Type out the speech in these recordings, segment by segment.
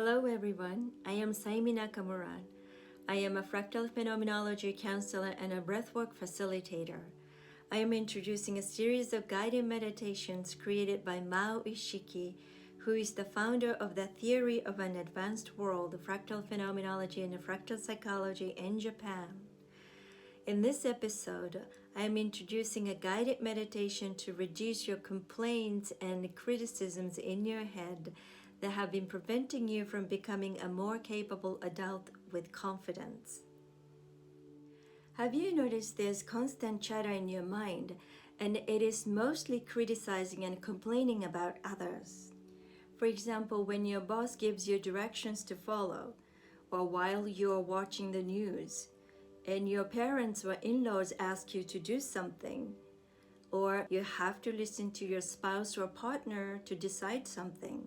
Hello everyone, I am Saimi Nakamura. I am a fractal phenomenology counselor and a breathwork facilitator. I am introducing a series of guided meditations created by Mao Ishiki, who is the founder of the theory of an advanced world, fractal phenomenology and fractal psychology in Japan. In this episode, I am introducing a guided meditation to reduce your complaints and criticisms in your head that have been preventing you from becoming a more capable adult with confidence. Have you noticed there's constant chatter in your mind, and it is mostly criticizing and complaining about others? For example, when your boss gives you directions to follow, or while you're watching the news, and your parents or in-laws ask you to do something, or you have to listen to your spouse or partner to decide something.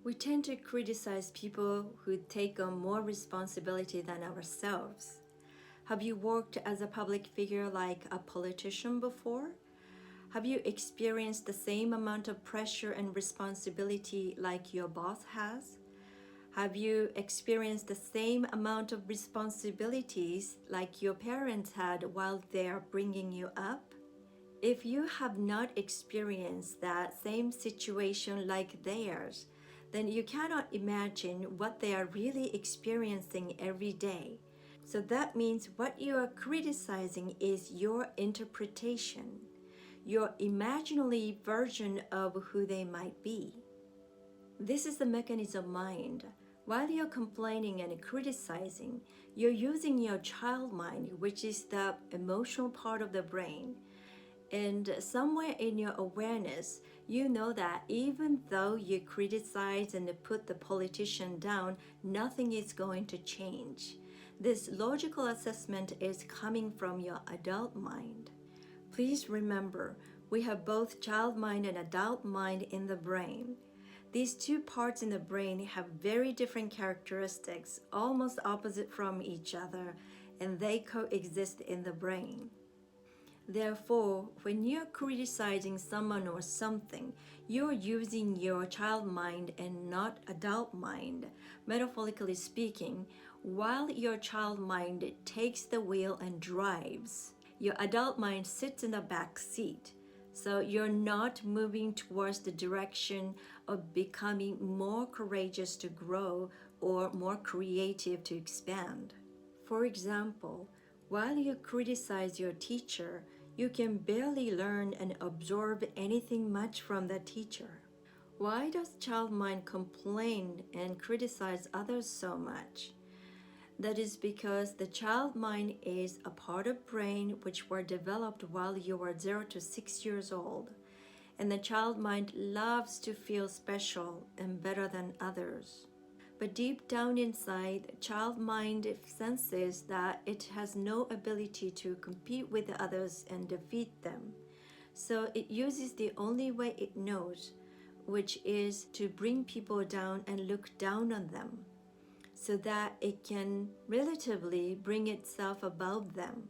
We tend to criticize people who take on more responsibility than ourselves. Have you worked as a public figure like a politician before? Have you experienced the same amount of pressure and responsibility like your boss has? Have you experienced the same amount of responsibilities like your parents had while they are bringing you up? If you have not experienced that same situation like theirs, then you cannot imagine what they are really experiencing every day. So that means what you are criticizing is your interpretation, your imaginary version of who they might be. This is the mechanism of mind. While you're complaining and criticizing, you're using your child mind, which is the emotional part of the brain. And somewhere in your awareness, you know that even though you criticize and put the politician down, nothing is going to change. This logical assessment is coming from your adult mind. Please remember, we have both child mind and adult mind in the brain. These two parts in the brain have very different characteristics, almost opposite from each other, and they coexist in the brain. Therefore, when you're criticizing someone or something, you're using your child mind and not adult mind. Metaphorically speaking, while your child mind takes the wheel and drives, your adult mind sits in the back seat. So you're not moving towards the direction of becoming more courageous to grow or more creative to expand. For example, while you criticize your teacher, you can barely learn and absorb anything much from that teacher. Why does child mind complain and criticize others so much? That is because the child mind is a part of brain which were developed while you were 0 to 6 years old. And the child mind loves to feel special and better than others. But deep down inside, the child mind senses that it has no ability to compete with others and defeat them. So it uses the only way it knows, which is to bring people down and look down on them, so that it can relatively bring itself above them.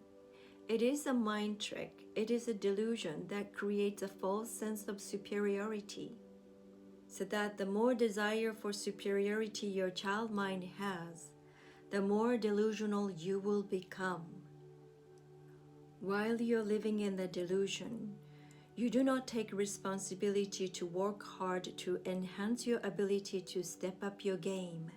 It is a mind trick. It is a delusion that creates a false sense of superiority. So that the more desire for superiority your child mind has, the more delusional you will become. While you're living in the delusion, you do not take responsibility to work hard to enhance your ability to step up your game.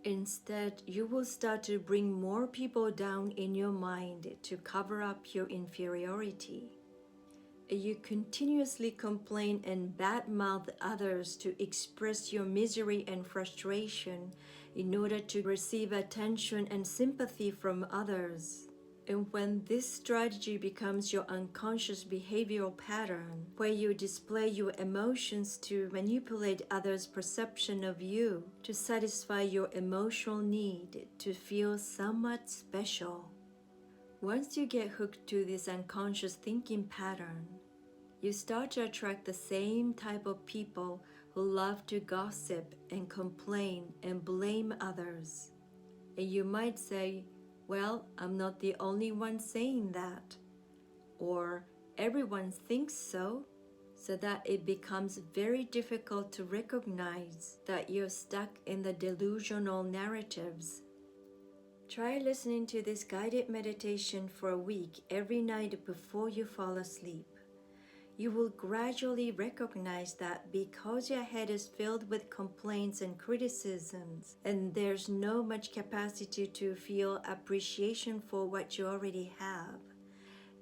Instead, you will start to bring more people down in your mind to cover up your inferiority. You continuously complain and badmouth others to express your misery and frustration in order to receive attention and sympathy from others. And when this strategy becomes your unconscious behavioral pattern, where you display your emotions to manipulate others' perception of you, to satisfy your emotional need to feel somewhat special. Once you get hooked to this unconscious thinking pattern, you start to attract the same type of people who love to gossip and complain and blame others. And you might say, well, I'm not the only one saying that. Or everyone thinks so, so that it becomes very difficult to recognize that you're stuck in the delusional narratives. Try listening to this guided meditation for a week every night before you fall asleep. You will gradually recognize that because your head is filled with complaints and criticisms, and there's no much capacity to feel appreciation for what you already have,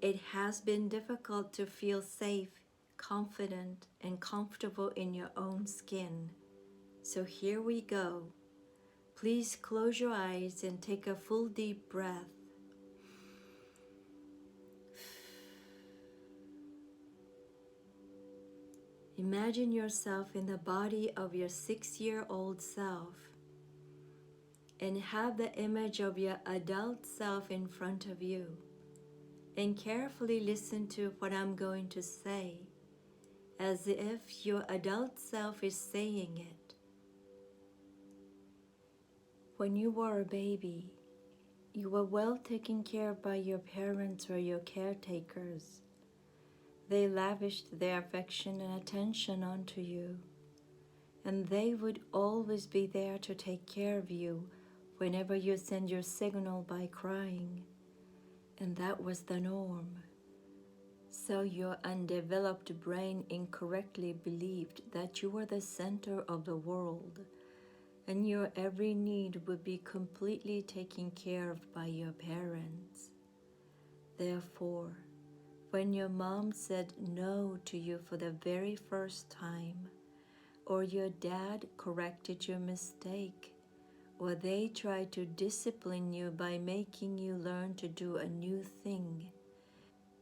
it has been difficult to feel safe, confident, and comfortable in your own skin. So here we go. Please close your eyes and take a full deep breath. Imagine yourself in the body of your 6-year-old self and have the image of your adult self in front of you. And carefully listen to what I'm going to say, as if your adult self is saying it. When you were a baby, you were well taken care of by your parents or your caretakers. They lavished their affection and attention onto you, and they would always be there to take care of you whenever you send your signal by crying, and that was the norm. So your undeveloped brain incorrectly believed that you were the center of the world, and your every need would be completely taken care of by your parents. Therefore, when your mom said no to you for the very first time, or your dad corrected your mistake, or they tried to discipline you by making you learn to do a new thing,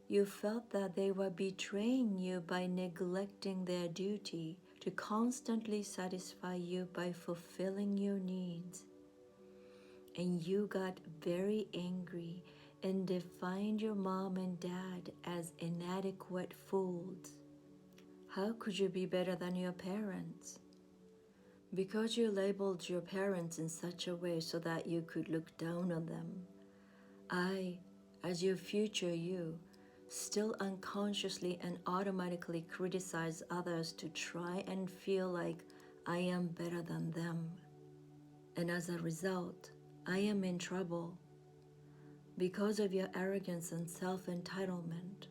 you felt that they were betraying you by neglecting their duty to constantly satisfy you by fulfilling your needs. And you got very angry and defined your mom and dad as inadequate fools. How could you be better than your parents? Because you labeled your parents in such a way so that you could look down on them. I, as your future you, still unconsciously and automatically criticize others to try and feel like I am better than them. And as a result, I am in trouble because of your arrogance and self-entitlement.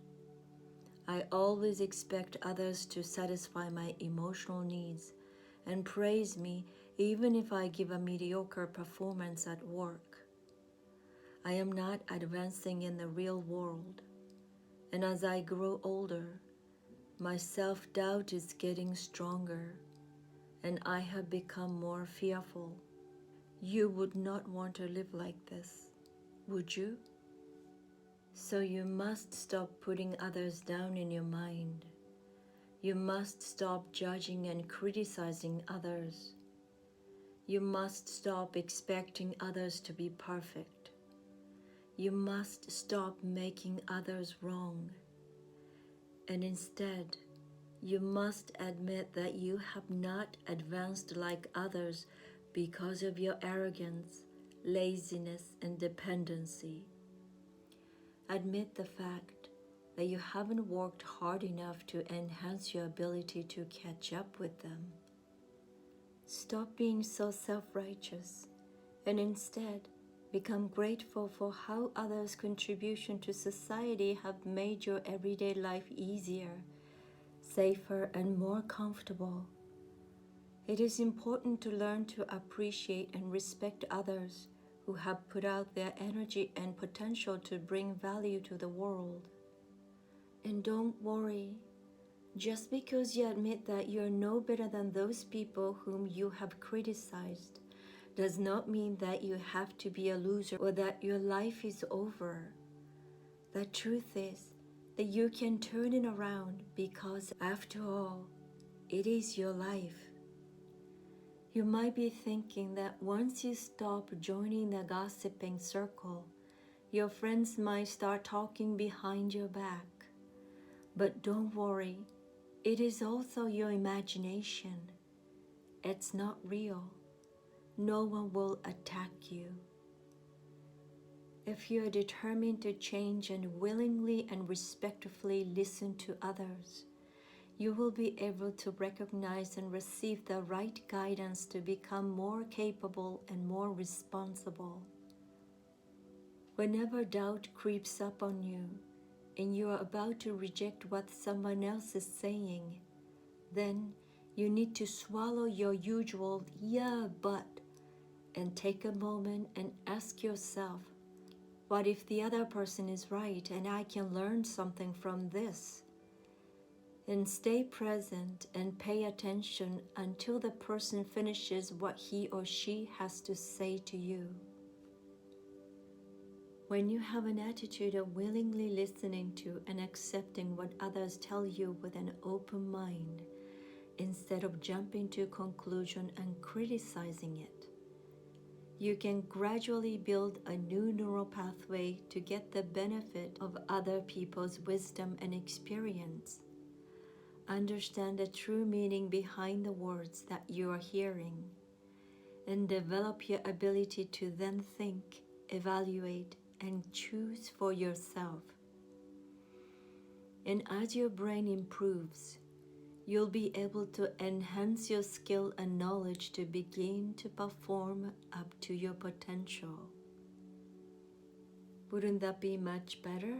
I always expect others to satisfy my emotional needs and praise me even if I give a mediocre performance at work. I am not advancing in the real world, and as I grow older, my self-doubt is getting stronger, and I have become more fearful. You would not want to live like this, would you? So you must stop putting others down in your mind. You must stop judging and criticizing others. You must stop expecting others to be perfect. You must stop making others wrong. And instead, you must admit that you have not advanced like others because of your arrogance, laziness, and dependency. Admit the fact that you haven't worked hard enough to enhance your ability to catch up with them. Stop being so self-righteous and instead become grateful for how others' contribution to society have made your everyday life easier, safer, and more comfortable. It is important to learn to appreciate and respect others who have put out their energy and potential to bring value to the world. And don't worry, just because you admit that you're no better than those people whom you have criticized does not mean that you have to be a loser or that your life is over. The truth is that you can turn it around because, after all, it is your life. You might be thinking that once you stop joining the gossiping circle, your friends might start talking behind your back. But don't worry, it is also your imagination. It's not real. No one will attack you. If you are determined to change and willingly and respectfully listen to others, You will be able to recognize and receive the right guidance to become more capable and more responsible. Whenever doubt creeps up on you and you are about to reject what someone else is saying, then you need to swallow your usual "yeah, but" and take a moment and ask yourself, what if the other person is right and I can learn something from this? And stay present and pay attention until the person finishes what he or she has to say to you. When you have an attitude of willingly listening to and accepting what others tell you with an open mind, instead of jumping to conclusion and criticizing it, you can gradually build a new neural pathway to get the benefit of other people's wisdom and experience. Understand the true meaning behind the words that you are hearing, and develop your ability to then think, evaluate, and choose for yourself. And as your brain improves, you'll be able to enhance your skill and knowledge to begin to perform up to your potential. Wouldn't that be much better?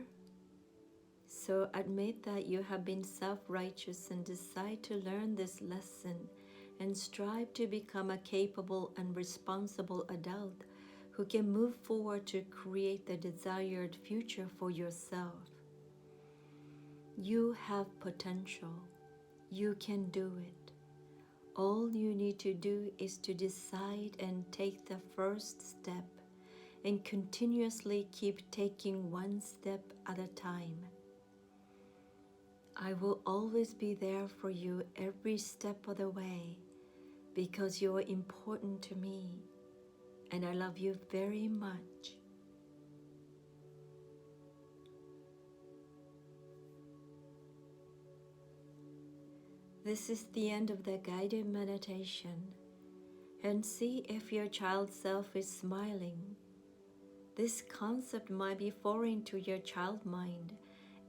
So admit that you have been self-righteous and decide to learn this lesson and strive to become a capable and responsible adult who can move forward to create the desired future for yourself. You have potential. You can do it. All you need to do is to decide and take the first step and continuously keep taking one step at a time. I will always be there for you every step of the way because you are important to me and I love you very much. This is the end of the guided meditation, and see if your child self is smiling. This concept might be foreign to your child mind,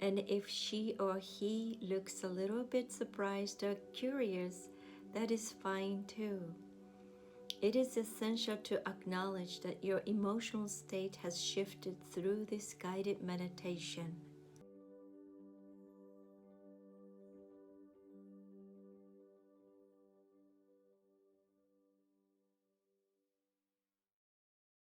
and if she or he looks a little bit surprised or curious, that is fine too. It is essential to acknowledge that your emotional state has shifted through this guided meditation.